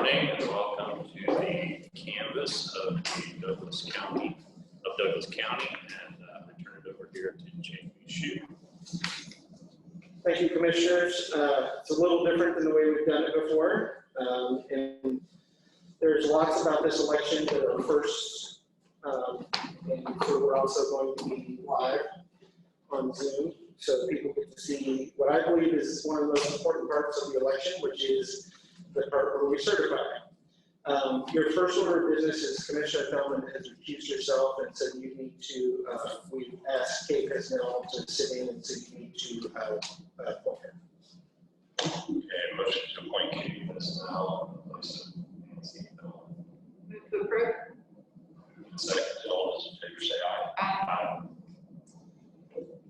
morning and welcome to the canvass of the Douglas County, and return it over here to Jamie Shue. Thank you, Commissioners. It's a little different than the way we've done it before. And there's lots about this election that are firsts. And so we're also going to be live on Zoom, so people get to see what I believe is one of the most important parts of the election, which is the part where we certify. Your first order of business is Commissioner Feldman has recused herself, and so you need to, we asked Kate Pesnell to sit in, and so you need to appoint her. Okay, motion to appoint Katie Pesnell. Move to approve. Second, all those in favor say aye. Aye.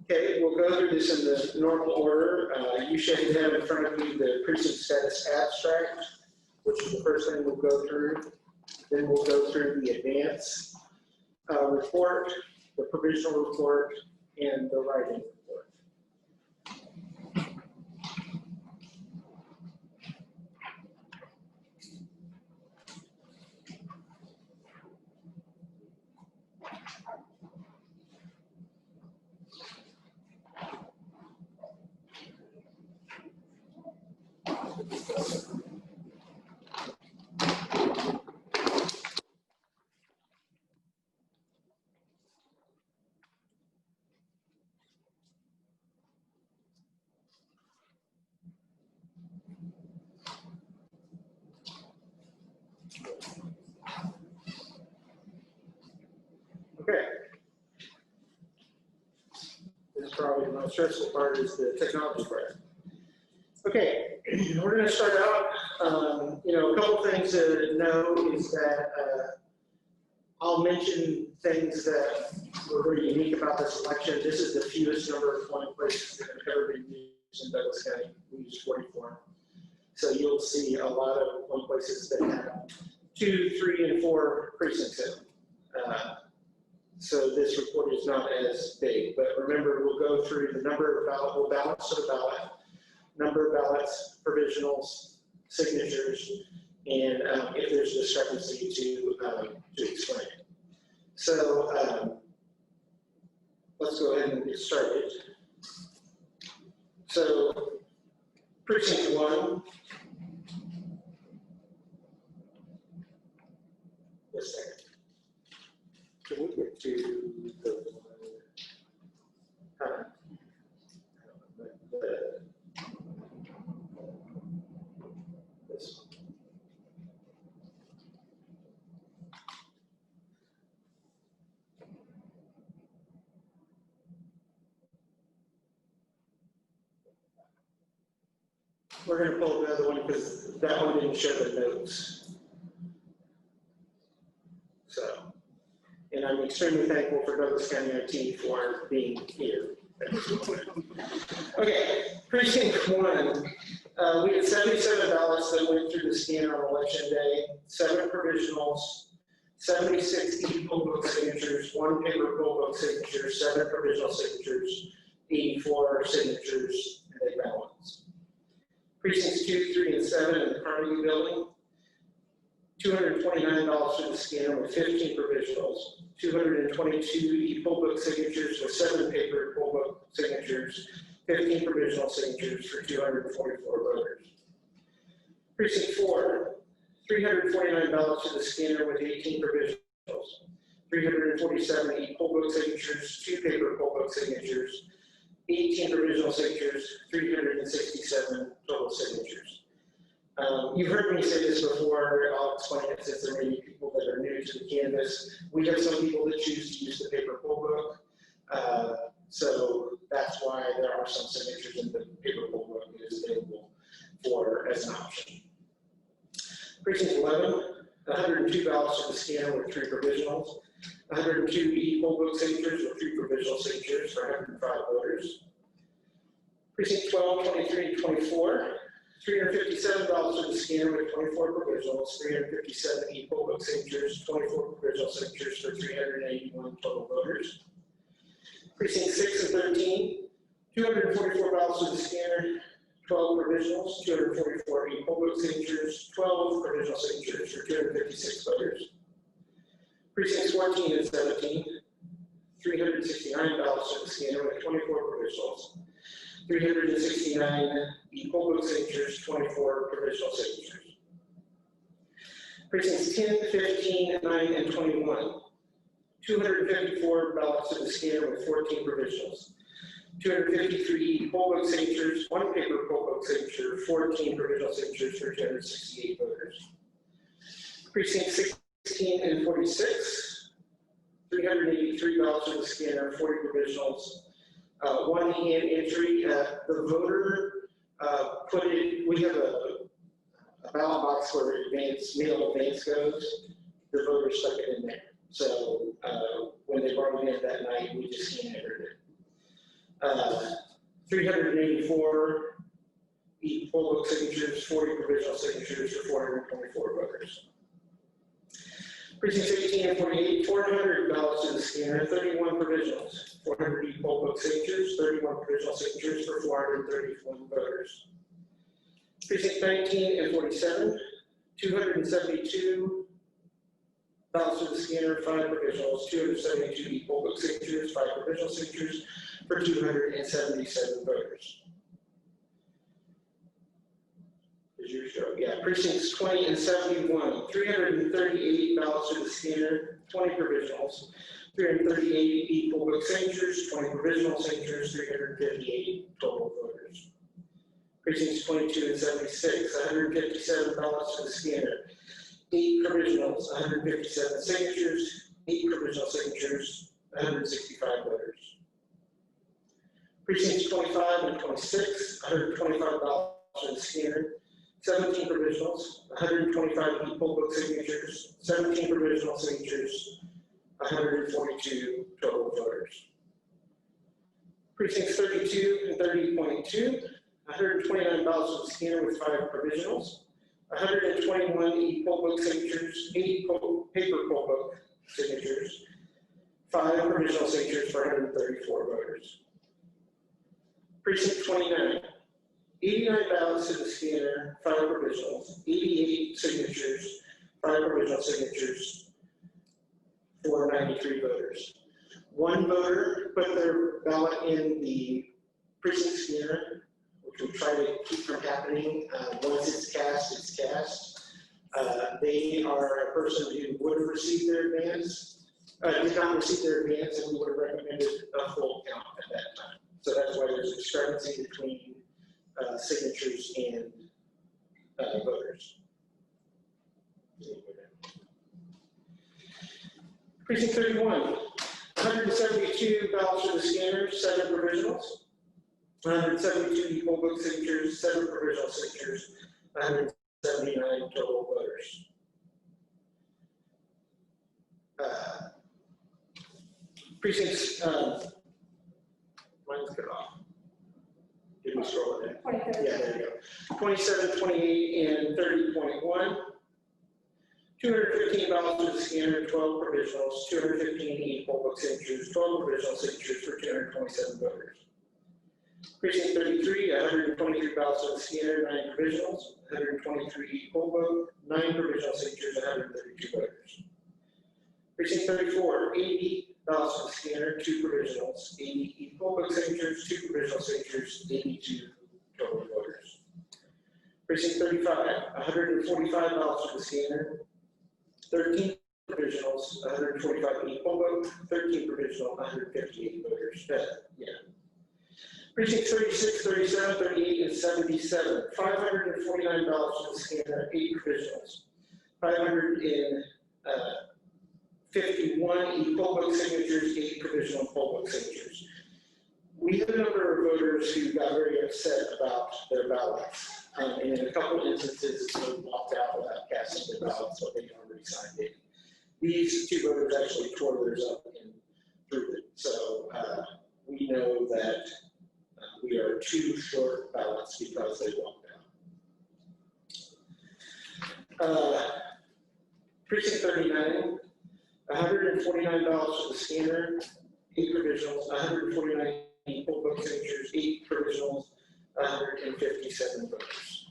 Okay, we'll go through this in the normal order. You should have in front of you the precinct status abstract, which is the first thing we'll go through. Then we'll go through the advance report, the provisional report, and the write-in report. Okay. This is probably the most stressful part, is the technology part. Okay, we're going to start out. A couple things to know is that I'll mention things that were very unique about this election. This is the fewest number of polling places that have ever been used in Douglas County. We use 44. So you'll see a lot of polling places that have 2, 3, and 4 precincts in them. So this report is not as big, but remember, we'll go through the number of ballots, we'll balance to the ballot, number of ballots, provisionals, signatures, and if there's discrepancy to explain it. So let's go ahead and get started. So precinct 1. Just a second. Can we get to the this one? We're going to pull the other one because that one didn't show the notes. So. And I'm extremely thankful for Douglas County IT for being here. Okay, precinct 1. We had 77 ballots that went through the scanner on election day, 7 provisionals, 76 e-poll book signatures, 1 paper poll book signature, 7 provisional signatures, 84 signatures, and a balance. Precincts 2, 3, and 7 in the Carnegie Building. $229 for the scanner with 15 provisionals, 222 e-poll book signatures with 7 paper poll book signatures, 15 provisional signatures for 244 voters. Precinct 4, $349 for the scanner with 18 provisionals, 347 e-poll book signatures, 2 paper poll book signatures, 18 provisional signatures, 367 total signatures. You've heard me say this before. I'll explain it since there may be people that are new to the canvas. We have some people that choose to use the paper poll book. So that's why there are some signatures in the paper poll book that is available as an option. Precinct 11, 102 ballots for the scanner with 3 provisionals, 102 e-poll book signatures with 3 provisional signatures for 105 voters. Precinct 12, 23, and 24. $357 for the scanner with 24 provisionals, 357 e-poll book signatures, 24 provisional signatures for 381 total voters. Precinct 6 and 13, $244 for the scanner, 12 provisionals, 244 e-poll book signatures, 12 provisional signatures Precincts 14 and 17, 369 ballots to the scanner with 24 provisionals, 369 poll book signatures, 24 provisional signatures. Precincts 10, 15, 9, and 21, 254 ballots to the scanner with 14 provisionals, 253 poll book signatures, 1 paper poll book signature, 14 provisional signatures for 268 voters. Precinct 16 and 46, 383 ballots to the scanner, 40 provisionals, 1 hand entry. The voter put it, we have a ballot box where mail advance goes, the voter stuck it in there. So when they brought it in that night, we just entered it. 384 poll book signatures, 40 provisional signatures for 424 voters. Precincts 18 and 48, 400 ballots in the scanner, 31 provisionals, 400 poll book signatures, 31 provisional signatures for 431 voters. Precinct 19 and 47, 272 ballots in the scanner, 5 provisionals, 272 poll book signatures, 5 provisional signatures for 277 voters. Yeah, precincts 20 and 71, 338 ballots to the scanner, 20 provisionals, 338 poll book signatures, 20 provisional signatures, 358 total voters. Precincts 22 and 76, 157 ballots to the scanner, 8 provisionals, 157 signatures, 8 provisional signatures, 165 voters. Precincts 25 and 26, 125 ballots to the scanner, 17 provisionals, 125 poll book signatures, 17 provisional signatures, 142 total voters. Precincts 32 and 30.2, 129 ballots to the scanner with 5 provisionals, 121 poll book signatures, 8 paper poll book signatures, 5 provisional signatures for 134 voters. Precinct 29. 89 ballots to the scanner, 5 provisionals, 88 signatures, 5 provisional signatures, 493 voters. 1 voter put their ballot in the precinct scanner, which we try to keep from happening. Once it's cast, it's cast. They are a person who would have received their advance, did not receive their advance, and we would have recommended a full count at that time. So that's why there's a discrepancy between signatures and voters. Precinct 31, 172 ballots to the scanner, 7 provisionals, 172 poll book signatures, 7 provisional signatures, 179 total voters. Precincts, mine's cut off. Did we scroll it in? 27. Yeah, there you go. 27, 28, and 30.1. 215 ballots to the scanner, 12 provisionals, 215 poll book signatures, 12 provisional signatures for 227 voters. Precinct 33, 123 ballots to the scanner, 9 provisionals, 123 poll book, 9 provisional signatures, 132 voters. Precinct 34, 80 ballots to the scanner, 2 provisionals, 80 poll book signatures, 2 provisional signatures, 82 total voters. Precinct 35, 145 ballots to the scanner, 13 provisionals, 145 poll book, 13 provisional, 158 voters. Precinct 36, 37, 38, and 77, 549 ballots to the scanner, 8 provisionals, 551 poll book signatures, 8 provisional poll book signatures. We had a number of voters who got very upset about their ballots. And in a couple of instances, they walked out without casting their ballots, so they already signed it. These 2 voters actually tore theirs up and threw it. So we know that we are 2 short ballots because they walked out. Precinct 39, 149 ballots to the scanner, 8 provisionals, 149 poll book signatures, 8 provisionals, 157 voters.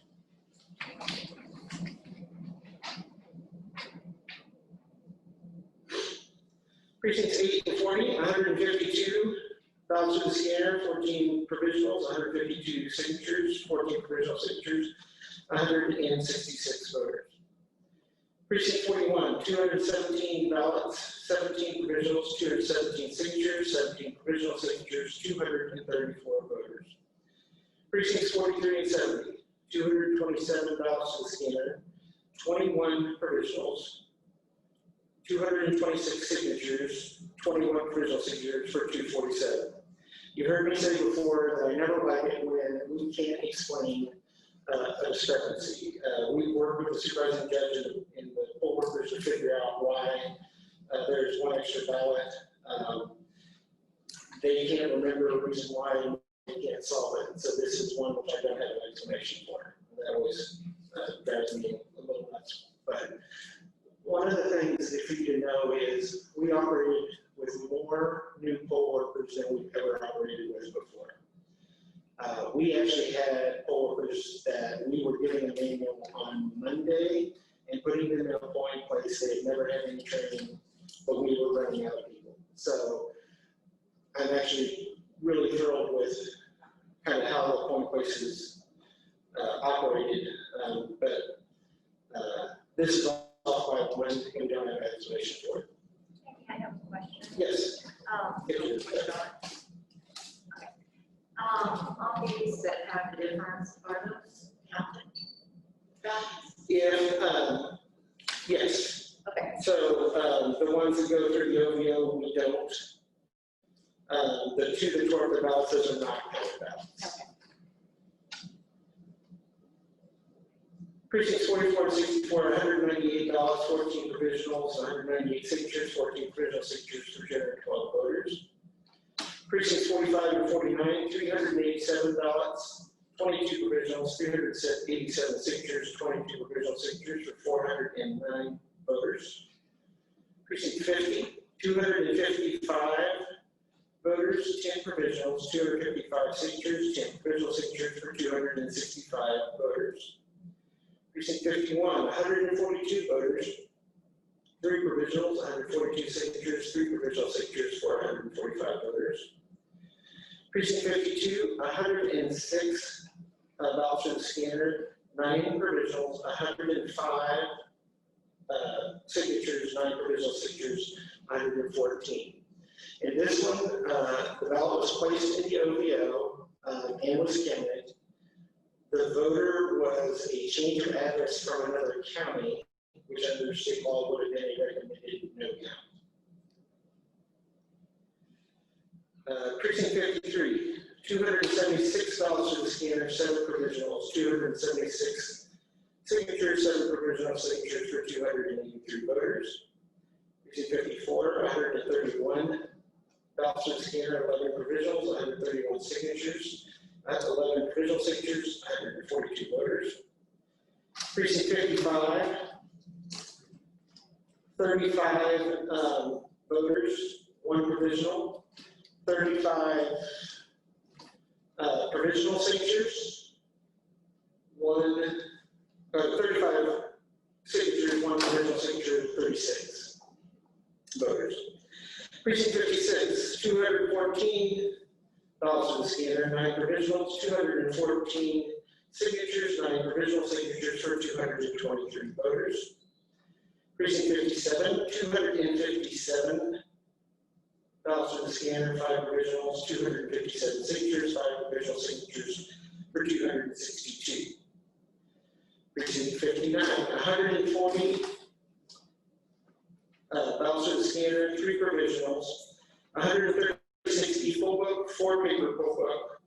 Precincts 8 and 40, 152 ballots in the scanner, 14 provisionals, 152 signatures, 14 provisional signatures, 166 voters. Precinct 41, 217 ballots, 17 provisionals, 217 signatures, 17 provisional signatures, 234 voters. Precincts 43 and 70, 227 ballots in the scanner, 21 provisionals, 226 signatures, 21 provisional signatures for 247. You heard me say before that I never like it when we can't explain a discrepancy. We work with the supervising judge and the poll workers to figure out why there's one extra ballot. They can't remember the reason why and they can't solve it. So this is one which I don't have an explanation for. That always drives me a little nuts. But one of the things that for you to know is we operated with more new poll workers than we've ever operated with before. We actually had poll workers that we were giving a manual on Monday and putting them in a polling place. They've never had any training, but we were running out of people. So I'm actually really thrilled with kind of how the polling places operated. But this is all by when we don't have an explanation for it. I have a question. Yes. All these that have the difference, are those counted? If, yes. Okay. So the ones that go through the OVO, we don't. The two that go up the ballots, those are not counted ballots. Okay. Precincts 44 and 64, 198 ballots, 14 provisionals, 198 signatures, 14 provisional signatures for 212 voters. Precincts 45 and 49, 387 ballots, 22 provisionals, 387 signatures, 22 provisional signatures for 409 voters. Precinct 50, 255 voters, 10 provisionals, 255 signatures, 10 provisional signatures for 265 voters. Precinct 51, 142 voters, 3 provisionals, 142 signatures, 3 provisional signatures for 145 voters. Precinct 52, 106 ballots in the scanner, 9 provisionals, 105 signatures, 9 provisional signatures, 114. In this one, the ballot was placed in the OVO and was counted. The voter was a change of address from another county, which under state law would have been a recommended no count. Precinct 53, 276 ballots in the scanner, 7 provisionals, 276 signatures, 7 provisional signatures for 283 voters. Precinct 54, 131 ballots in the scanner, 11 provisionals, 131 signatures, 11 provisional signatures, 142 voters. Precinct 55, 35 voters, 1 provisional, 35 provisional signatures, 35 signatures, 1 provisional signature, 36 voters. Precinct 56, 214 ballots in the scanner, 9 provisionals, 214 signatures, 9 provisional signatures for 223 voters. Precinct 57, 257 ballots in the scanner, 5 provisionals, 257 signatures, 5 provisional signatures for 262. Precinct 59, 140 ballots in the scanner, 3 provisionals, 136 e-poll book, 4 paper poll book.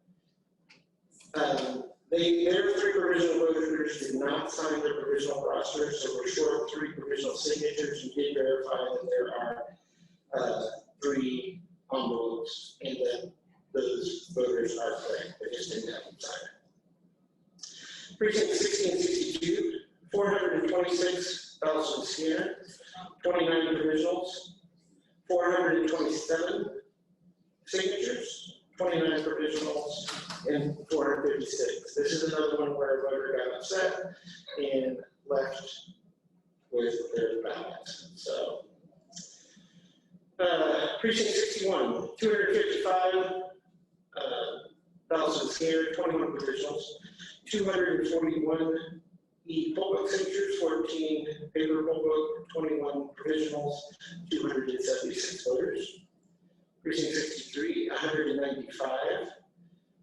Their 3 provisional voters did not sign their provisional roster, so we're short 3 provisional signatures. We did verify that there are 3 envelopes and that those voters are correct. They just didn't have them signed. Precinct 60 and 62, 426 ballots in the scanner, 29 provisionals, 427 signatures, 29 provisionals, and 456. This is another one where a voter got upset and left with their ballot. So Precinct 61, 255 ballots and scared, 21 provisionals, 241 poll book signatures, 14 paper poll book, 21 provisionals, 276 voters. Precinct 63, 195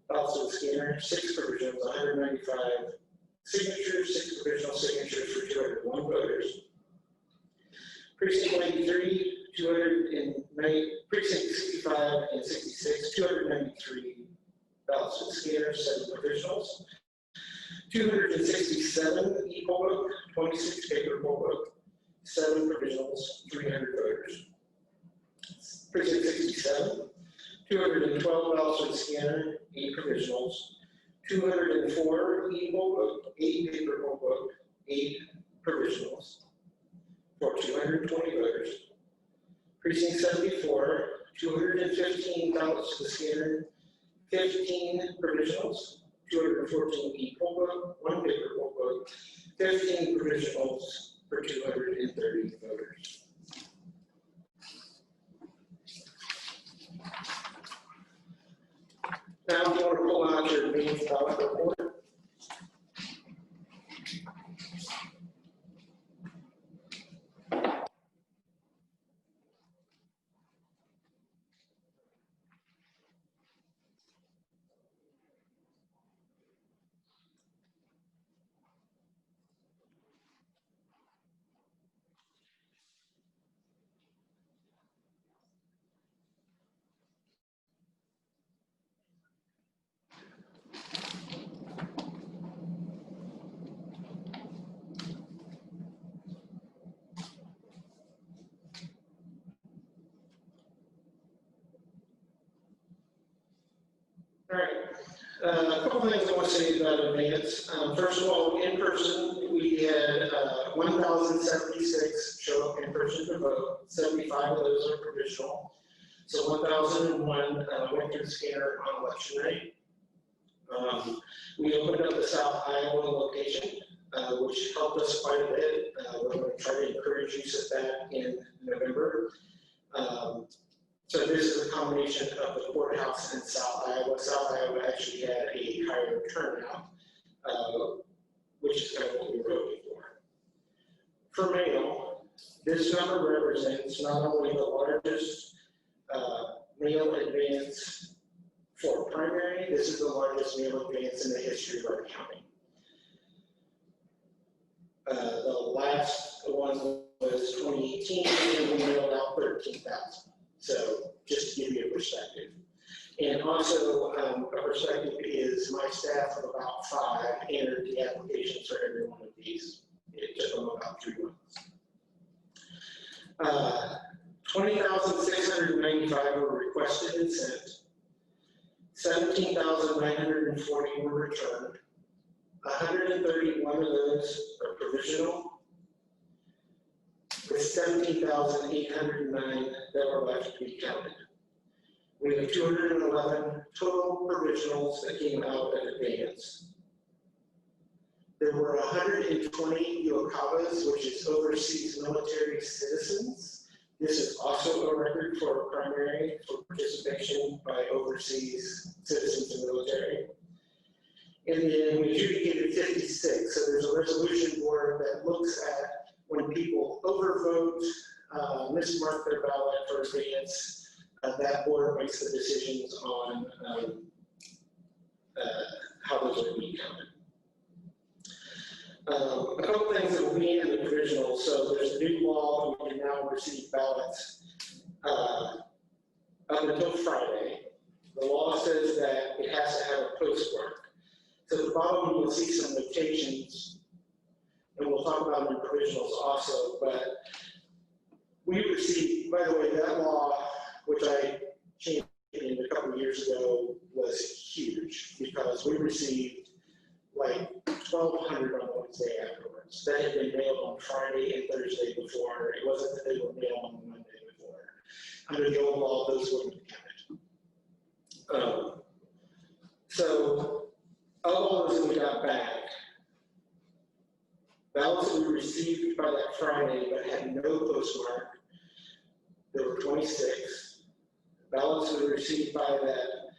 ballots and scanner, 6 provisionals, 195 signatures, 6 provisional signatures for 201 voters. Precinct 93, precinct 65 and 66, 293 ballots and scanners, 7 provisionals, 267 e-poll book, 26 paper poll book, 7 provisionals, 300 voters. Precinct 67, 212 ballots and scanner, 8 provisionals, 204 e-poll book, 8 paper poll book, 8 provisionals, for 220 voters. Precinct 74, 215 ballots to the scanner, 15 provisionals, 214 e-poll book, 1 paper poll book, 15 provisionals for 230 voters. Now, if you want to pull out your main ballot report. All right, a couple things I want to say about advance. First of all, in person, we had 1,076 show up in person to vote. 75 of those are provisional. So 1,001 went through the scanner on election night. We opened up the South Iowa location, which helped us quite a bit. We're going to try to encourage use of that in November. So this is a combination of the courthouse and South Iowa. South Iowa actually had a higher turnout, which is kind of what we were hoping for. For mail, this number represents not only the largest mail advance for primary, this is the largest mail advance in the history of our county. The last one was 2018, and we mailed out 13,000. So just to give you a perspective. And also a perspective is my staff of about 5 entered the applications for every one of these. It took them about 3 months. 20,695 were requested and sent. 17,940 were returned. 131 of those are provisional, with 17,809 that were left to be counted. We have 211 total provisionals that came out at advance. There were 120 UOCAVAs, which is overseas military citizens. This is also a record for a primary for participation by overseas citizens in the military. And then we adjudicated 56. So there's a resolution board that looks at when people overvote, mismark their ballot for advance, that board makes the decisions on how those are being counted. A couple things that will be in the provisional. So there's a new law, we can now receive ballots up until Friday. The law says that it has to have a postmark. So at the bottom, you'll see some notations, and we'll talk about them in provisionals also, but we received, by the way, that law, which I championed a couple of years ago, was huge because we received like 1,200 on Wednesday afterwards. That had been mailed on Friday and Thursday before. It wasn't that they were mailed on the Monday before. Under the old law, those wouldn't be counted. So, of all those that we got back, ballots that we received by that Friday but had no postmark, there were 26. Ballots were received by that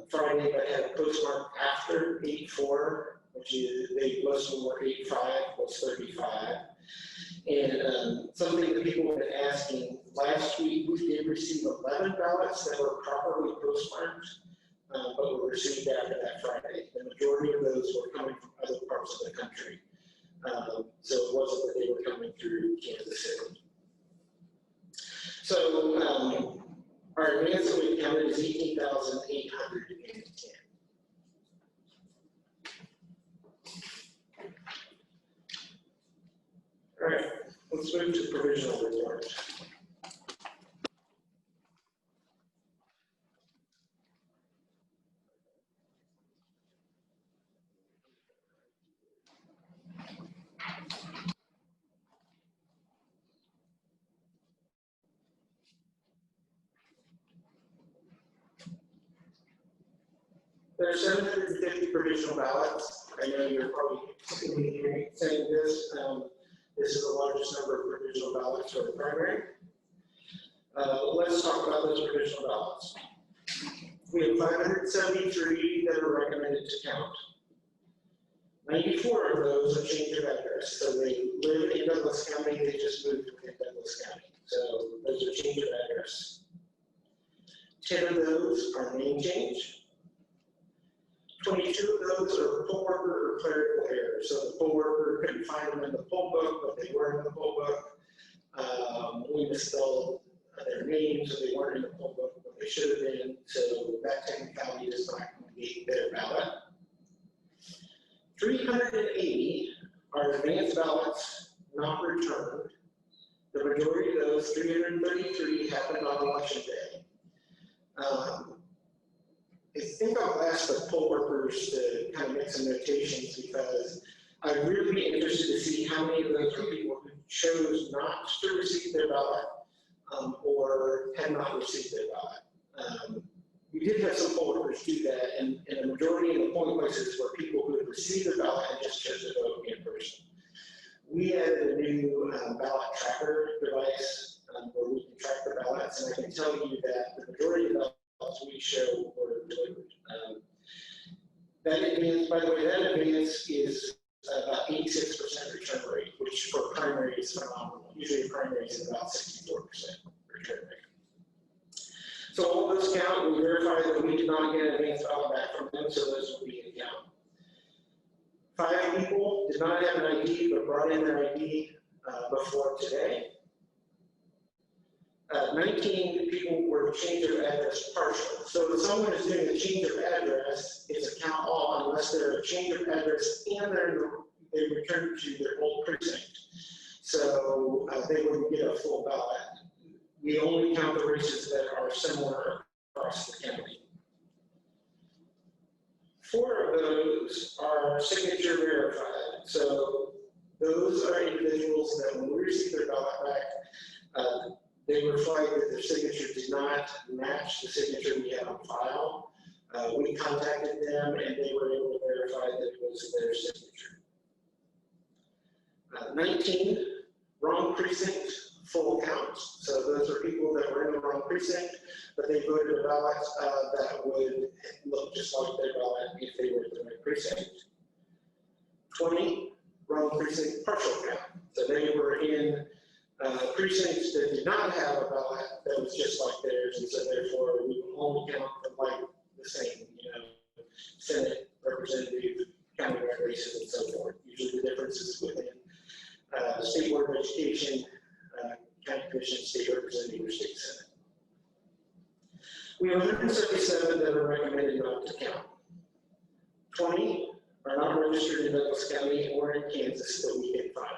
Friday that had a postmark after 8/4, which is, most of them were 8/5, was 35. And something that people have been asking, last week we did receive 11 ballots that were properly postmarked, but were received after that Friday. The majority of those were coming from other parts of the country. So it wasn't that they were coming through Kansas City. So our advance that we counted is 18,810. All right, let's move to provisional report. There are 750 provisional ballots. I know you're probably saying this. This is the largest number of provisional ballots for the primary. Let's talk about those provisional ballots. We have 573 that are recommended to count. 94 of those are change of address. So they live in Douglas County, they just moved within Douglas County. So those are change of address. 10 of those are name change. 22 of those are poll worker or clerical errors. So the poll worker couldn't find them in the poll book, but they were in the poll book. We misspelled their names, so they weren't in the poll book, but they should have been. So that technicality does not negate their ballot. 380 are advance ballots not returned. The majority of those, 333, happened on election day. I think I'll ask the poll workers to kind of make some notations because I'd really be interested to see how many of those people who chose not to receive their ballot or had not received their ballot. We did have some poll workers do that, and the majority of the polling places were people who had received their ballot and just chose to vote in person. We added a new ballot tracker device where we can track the ballots, and I can tell you that the majority of the ballots we show were delivered. That advance, by the way, that advance is about 86% return rate, which for primary is phenomenal. Usually a primary is about 64% return rate. So all those count, we verify that we did not get an advance ballot back from them, so those will be in count. 5 people did not have an ID, but brought in their ID before today. 19 people were change of address partial. So if someone is doing a change of address, it's a count all unless they're a change of address and they return to their old precinct. So they wouldn't get a full ballot. We only count the races that are similar across the county. 4 of those are signature verified. So those are individuals that when we receive their ballot back, they reflect that their signature did not match the signature we had on file. We contacted them and they were able to verify that it was their signature. 19, wrong precinct, full counts. So those are people that were in the wrong precinct, but they voted a ballot that would look just like their ballot if they were in the right precinct. 20, wrong precinct, partial count. So they were in precincts that did not have a ballot that was just like theirs, and so therefore we will only count them like the same, Senate, representative, county races, and so forth. Usually the difference is within the State Board of Education, County Commission, State Representative, or State Senate. We have 177 that are recommended not to count. 20 are not registered in Douglas County or in Kansas that we can find.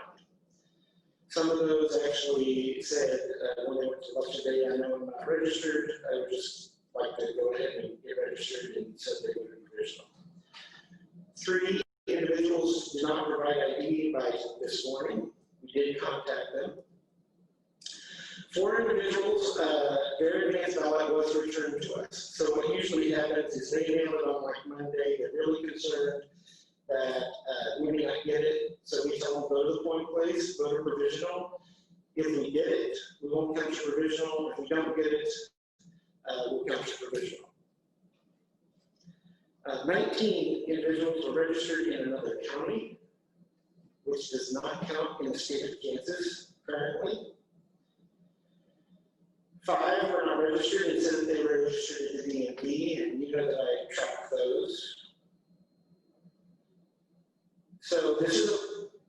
Some of those actually said when they went to election day, I know I'm not registered. I would just like to go ahead and get registered, and said they would be provisional. 3 individuals did not provide ID by this morning. We did contact them. 4 individuals, their advance ballot was returned to us. So what usually happens is they mail it on like Monday. They're really concerned that we may not get it. So we tell them, go to the polling place, vote a provisional. If we get it, we won't count your provisional. If we don't get it, we'll count your provisional. 19 individuals were registered in another county, which does not count in the state of Kansas currently. 5 were not registered and said that they were registered in the DMV, and you know that I track those. So this is a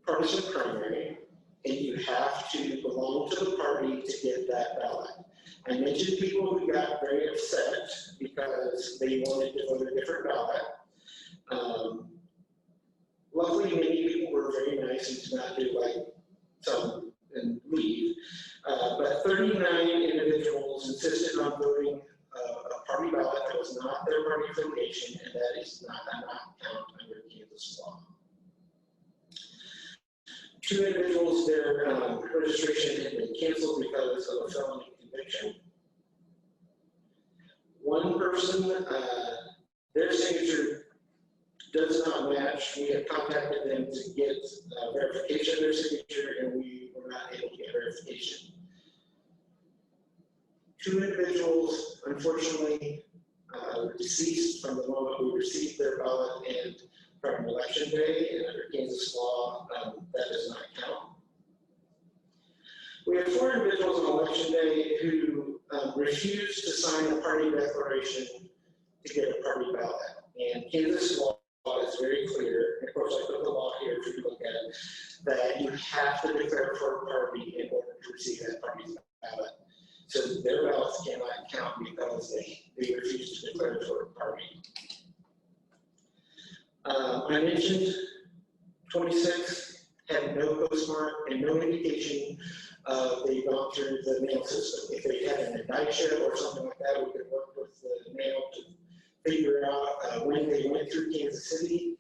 partisan primary, and you have to belong to the party to get that ballot. I mentioned people who got very upset because they wanted to vote a different ballot. Luckily, many people were very nice and did not do like some and leave. But 39 individuals insisted on voting a party ballot that was not their party affiliation, and that is not count under Kansas law. 2 individuals, their registration had been canceled because of a felony conviction. 1 person, their signature does not match. We have contacted them to get verification of their signature, and we were not able to get verification. 2 individuals, unfortunately, were deceased from the moment we received their ballot and from election day, and under Kansas law, that does not count. We have 4 individuals on election day who refused to sign a party declaration to get a party ballot. And Kansas law is very clear, and of course I put the law here for you to look at, that you have to declare for a party in order to receive that party's ballot. So their ballots cannot count because they refused to declare for a party. I mentioned 26 had no postmark and no indication they've gone through the mail system. If they had an indicia or something like that, we could work with the mail to figure out when they went through Kansas City.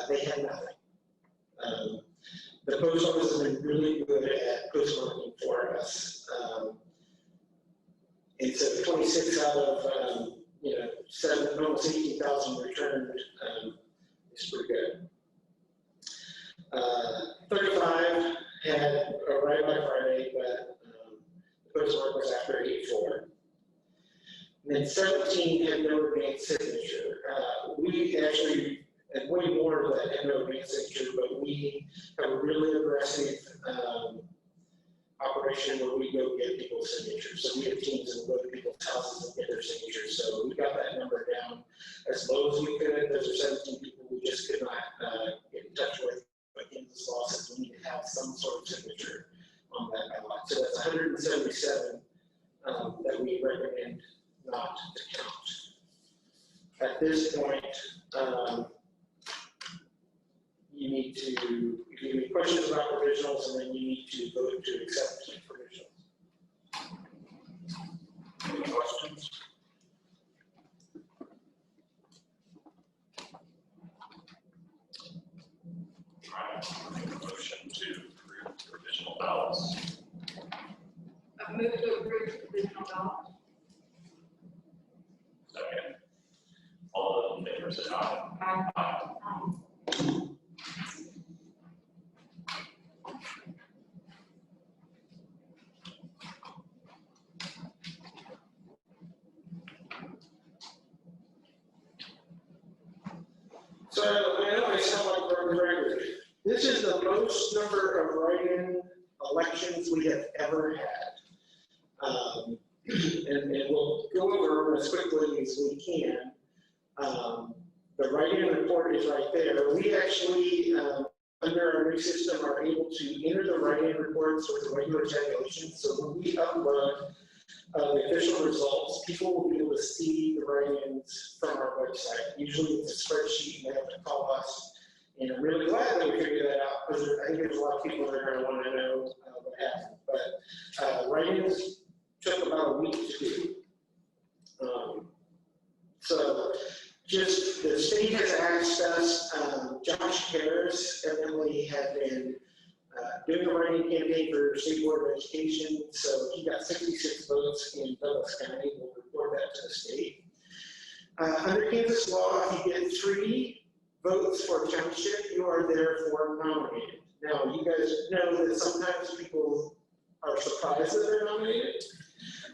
They had nothing. The post office has been really good at postmarking for us. And so 26 out of almost 18,000 returned is pretty good. 35 had arrived by Friday, but the postmark was after 8/4. And then 17 had no advanced signature. We actually had way more that had no advanced signature, but we have a really aggressive operation where we go get people's signatures. So we have teams that will go to people's houses and get their signatures. So we got that number down as low as we could. Those are 17 people we just could not get in touch with. But Kansas law says we need to have some sort of signature on that ballot. So that's 177 that we recommend not to count. At this point, you need to, if you have any questions about provisionals, and then you need to vote to accept provisionals. Any questions? All right, make a motion to approve provisional ballots. I move to approve the provisional ballot. Second. All those in favor say aye. Aye. So I know I sound like broken record. This is the most number of write-in elections we have ever had. And we'll go over them as quickly as we can. The write-in report is right there. We actually, under our new system, are able to enter the write-in reports with the regular tabulation. So when we upload the official results, people will be able to see the write-ins from our website. Usually it's a spreadsheet and they have to call us. And I'm really glad that we figured that out, because I think there's a lot of people that are going to want to know what happened. But write-ins took about a week to do. So just the state has asked us, Josh Harris evidently had been doing a writing campaign for State Board of Education, so he got 66 votes in Douglas County. We'll report that to the state. Under Kansas law, if you get 3 votes for township, you are therefore nominated. Now, you guys know that sometimes people are are surprised that they're nominated,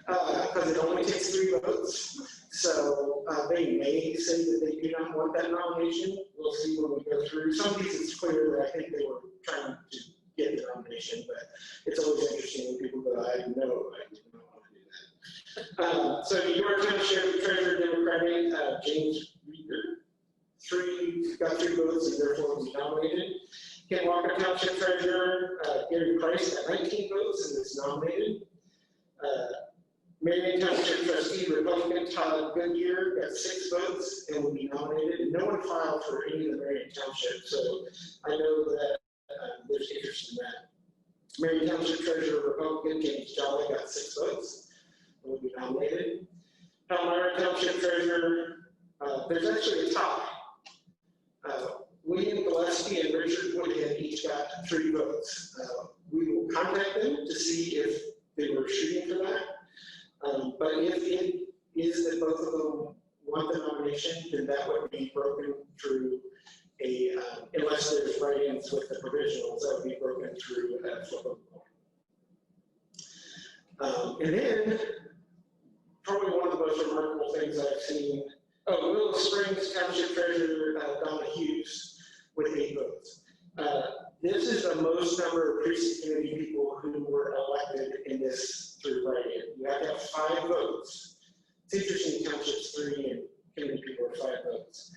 because it only takes 3 votes. So they may say that they do not want that nomination. We'll see when we go through. Some of these it's clear that I think they were trying to get the nomination, but it's always interesting when people go, I know I do not want to do that. So York Township Treasurer Democratic, James Reeder, got 3 votes and therefore was nominated. Ken Walker Township Treasurer, Gary Price got 19 votes and is nominated. Marion Township Trustee, Republican Todd Goodyear, got 6 votes and will be nominated. No one filed for any of the Marion Township, so I know that there's interest in that. Marion Township Treasurer, Republican James Jolly, got 6 votes and will be nominated. Palmyra Township Treasurer, there's actually a tie. William Gillespie and Richard Woodhead each got 3 votes. We will contact them to see if they were shooting for that. But if it is that both of them want the nomination, then that would be broken through unless there's write-ins with the provisionals, that would be broken through a flip of a coin. And then, probably one of the most remarkable things I've seen, Willow Springs Township Treasurer Donna Hughes with 8 votes. This is the most number of precinct committee people who were elected in this through write-in. You have to have 5 votes. It's interesting, townships 3 and committee people are 5 votes.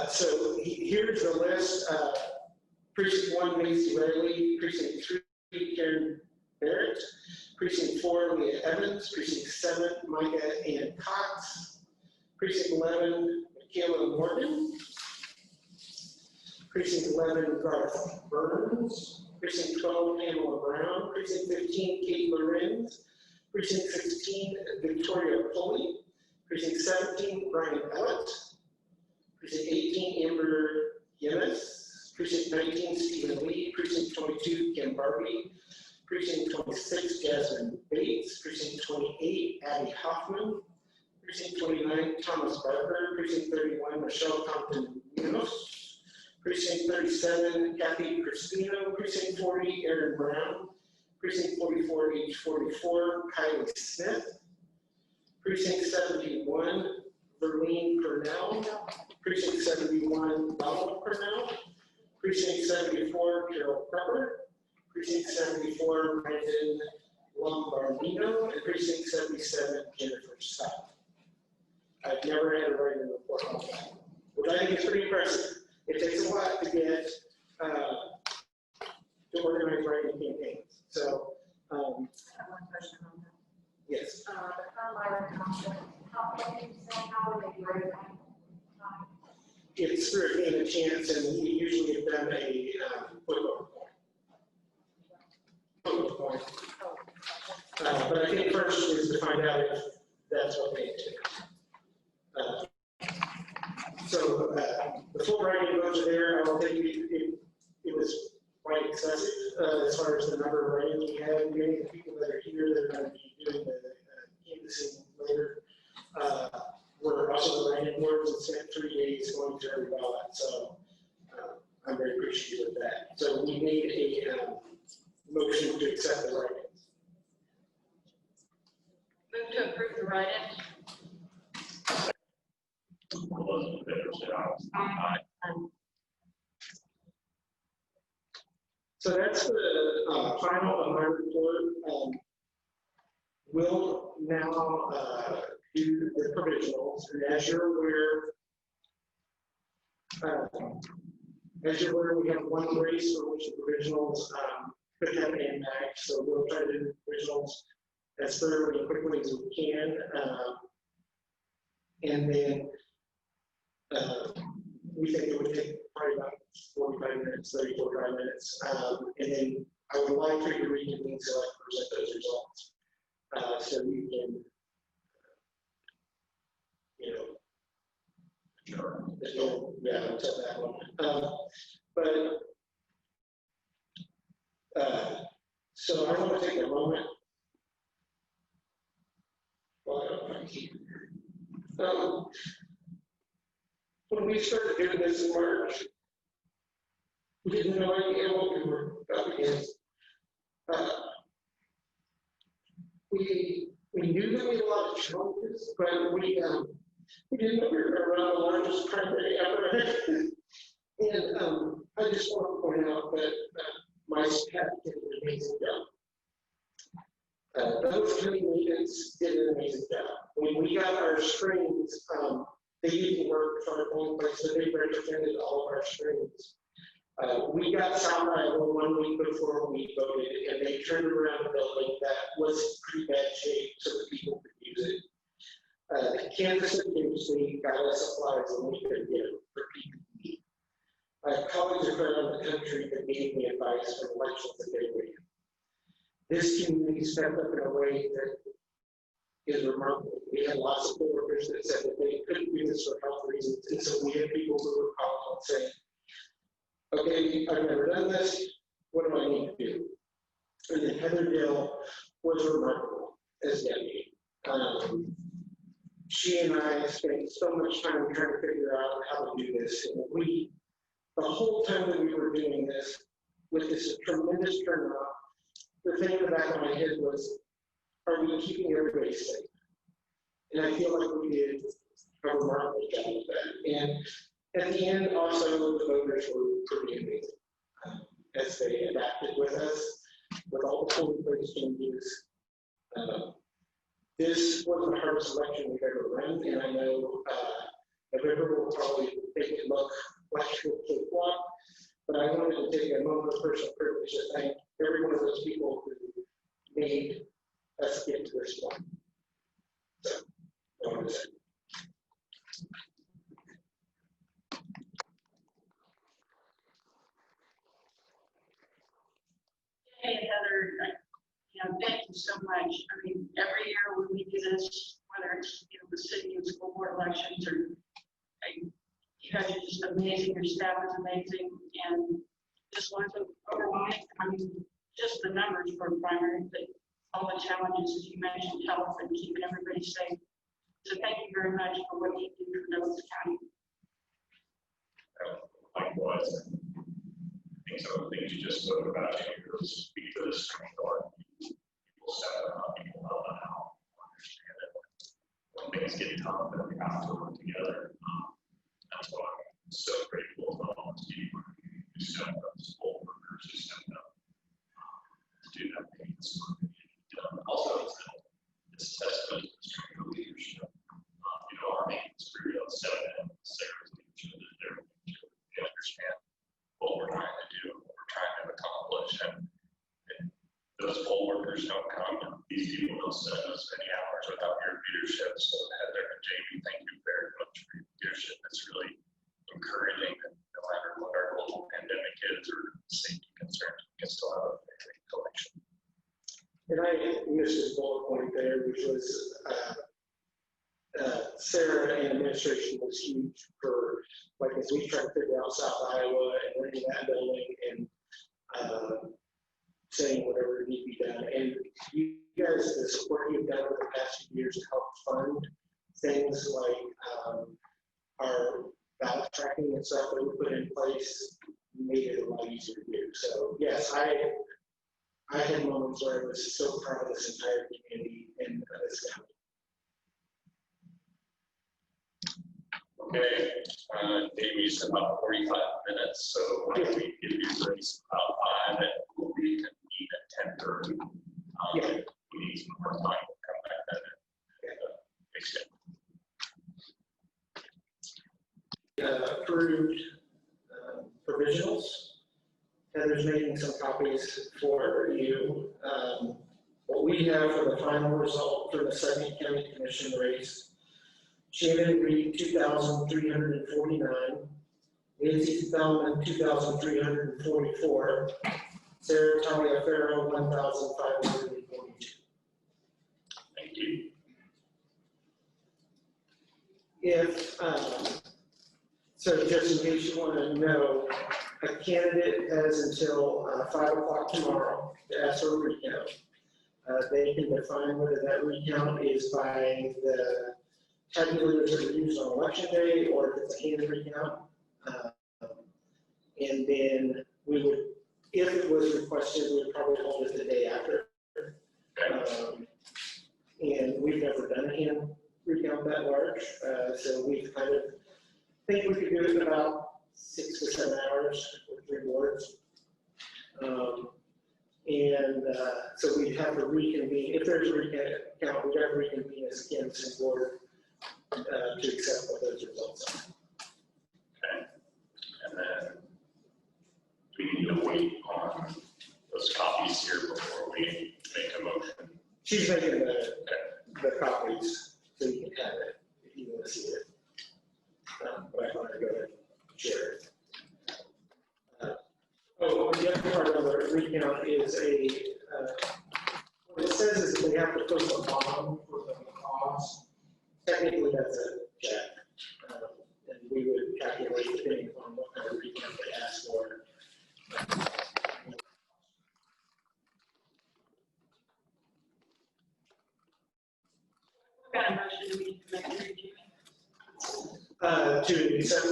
So here's the list. Precinct 1, Macy Riley. Precinct 3, Karen Barrett. Precinct 4, Leah Evans. Precinct 7, Micah Ann Cox. Precinct 11, Michaela Morgan. Precinct 11, Garth Burns. Precinct 12, Pamela Brown. Precinct 15, Kate Lorenz. Precinct 16, Victoria Pulley. Precinct 17, Brian Ellett. Precinct 18, Amber Yenis. Precinct 19, Stephen Lee. Precinct 22, Ken Barbie. Precinct 26, Jasmine Bates. Precinct 28, Abby Hoffman. Precinct 29, Thomas Barker. Precinct 31, Michelle Compton Munoz. Precinct 37, Kathy Crispino. Precinct 40, Aaron Brown. Precinct 44, H44, Kylie Smith. Precinct 71, Verlene Purnell. Precinct 71, Donald Purnell. Precinct 74, Carol Prepper. Precinct 74, Brandon Lombardino. And Precinct 77, Jennifer Scott. I've never had a write-in report on that, which I think is pretty impressive. It takes a lot to get to organize writing campaigns. So, I have one question on that. yes. The Palmyra Township, how would they write that? It's through a game of chance, and we usually have done a flip over coin. But I think first is to find out if that's what they do. So the full writing votes are there. I don't think it was quite excessive as far as the number of writings we had. Many of the people that are here that are going to be doing the canvassing later were also the writing boards and spent 3 days going through every ballot. So I'm very appreciative of that. So we made a motion to accept the writings. Move to approve the write-in. All those in favor say aye. So that's the final of my report. We'll now do the provisionals, and as you're aware, we have one race for which the provisionals could have an impact. So we'll try to do the provisionals as thoroughly and quickly as we can, and then we think it would take probably about 45 minutes, 30, 45 minutes. And then I would like for you to reconvene so I can present those results. So we can, until that moment. So I want to take a moment. When we started doing this in March, we didn't know idea what we were up against. we knew that we had a lot of challenges, but we didn't know we were going to run the largest primary ever. And I just want to point out that my staff did an amazing job. Those county maintenance did an amazing job. When we got our screens, they didn't work for our own place, so they represented all of our screens. We got South Iowa 1 week before we voted, and they turned around a building that was pretty bad shape so that people could use it. Kansas and Tennessee got us supplies and we could get them for PPE. Colleagues around the country that gave me advice for elections that they were in. This community stepped up in a way that is remarkable. We had lots of coworkers that said that they couldn't do this for health reasons, and so we had people who were calling and saying, okay, I've never done this, what do I need to do? And then Heather Dill was remarkable as deputy. She and I spent so much time trying to figure out how to do this, and the whole time that we were doing this, with this tremendous turnout, the thing in the back of my head was, are we keeping everybody safe? And I feel like we did a remarkable job of that. And at the end, also, the voters were pretty amazing as they adapted with us, with all the polling place changes. This was the hardest election we've ever run, and I know November will probably make it look like a cakewalk, but I wanted to take a moment of personal privilege to thank every one of those people who made us get to this point. So, I wanted to say. Hey, Heather, thank you so much. I mean, every year when we do this, whether it's, the city and school board elections or, you guys are just amazing. Your staff is amazing. And just wanted to overwhelming. I mean, just the numbers for primary, but all the challenges, as you mentioned, health and keeping everybody safe. So thank you very much for what you do for Douglas County. Likewise, I think some of the things you just spoke about here speak to this strength of people stepping up, people helping out, understand it. When things get tough and we have to work together, that's why I'm so grateful to all the people who stepped up, school workers who stepped up to do that. Also, it's a testament to the strength of leadership. Our maintenance crew on 7 and Sarah's leadership is there. They understand what we're trying to do, what we're trying to accomplish, and those poll workers don't come. These people don't spend those many hours without your leadership. So Heather and Jamie, thank you very much for your leadership. It's really encouraging that no matter what our global pandemic is or safety concerns, we can still have a great collection. And I missed this bullet point there, which was Sarah and administration was huge for, like, as we try to figure out South Iowa and running that building and saying whatever needs to be done. And you guys, the support you've done over the past few years to help fund things like our ballot tracking and stuff that we put in place made it a lot easier to do. So yes, I had moments where I was so proud of this entire community and this county. Okay, Amy's about 45 minutes, so why don't we give you grace about 5 and we'll reconvene at 10:30. Yeah. If we need some more time, we'll come back then and extend. Approved provisionals. Heather's making some copies for you. What we have for the final result for the second county commission race: Shannon Reed, 2,349. Nancy Spellman, 2,344. Sarah Taliaferro, 1,542. Thank you. If, so just in case you want to know, a candidate has until 5 o'clock tomorrow to ask for a recount. They can define whether that recount is by the tabulators that are used on election day or if it's a hand recount. And then we would, if it was requested, we would probably hold it the day after. hand recount that large, so we kind of think we could do it in about 6 to 7 hours with 3 boards. So we'd have to reconvene, if there's a recount, we'd have to reconvene as a canvassing board to accept what those results are. Okay. And then we need to wait on those copies here before we make a motion. She's making the copies, so you can have it if you want to see it. But I want to go ahead and share it. The other part of the recount is what it says is that we have to post a bond for the cost. Technically, that's a check. And we would calculate depending on what kind of recount they ask for. What kind of motion do we need to make? To accept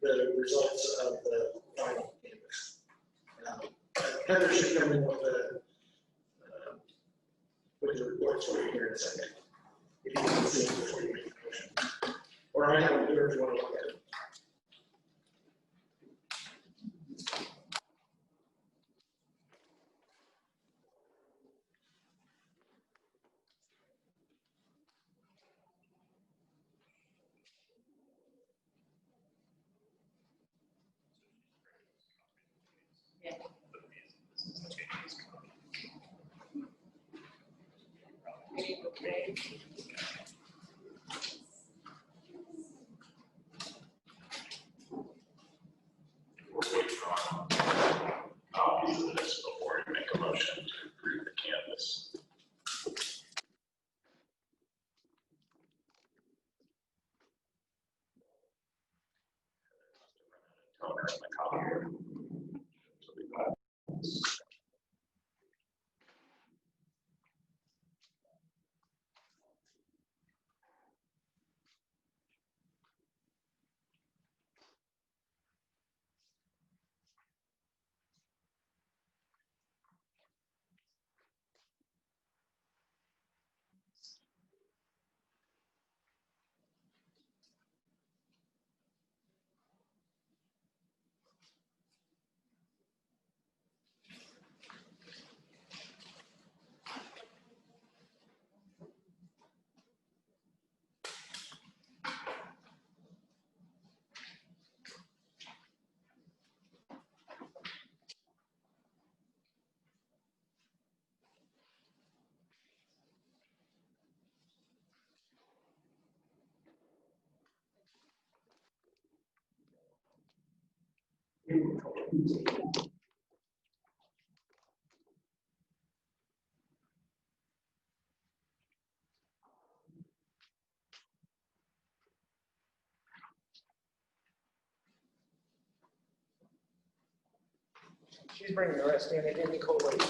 the results of the final canvas. Heather should come in with the reports for you here in a second. If you can see it before you make the motion. Or I have them here if you want to look at it. We'll wait on copies of this before we make a motion to approve the canvas. Toner in the copier. So we got She's bringing the rest in, it didn't collate.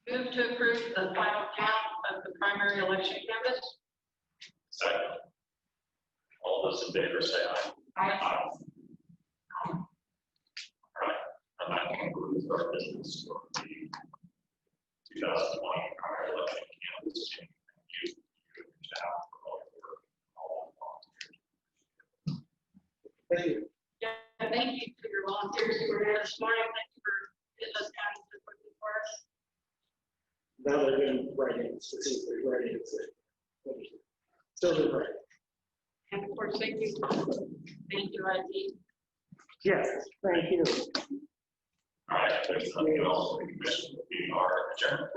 Move to approve the final count of the primary election canvas. second. All those in favor say aye. Aye. All right, and that concludes our business for the 2020 primary election canvas. Thank you to staff for all your work, all the volunteers. Thank you. Yeah, thank you for your volunteers who were here this morning. Thank you for getting those counties to quickly for us. Now they're doing write-ins to see if there's write-ins. Still doing write-ins. And of course, thank you, IT. Yes, thank you. All right, there's nothing else, the commission will be our adjournment.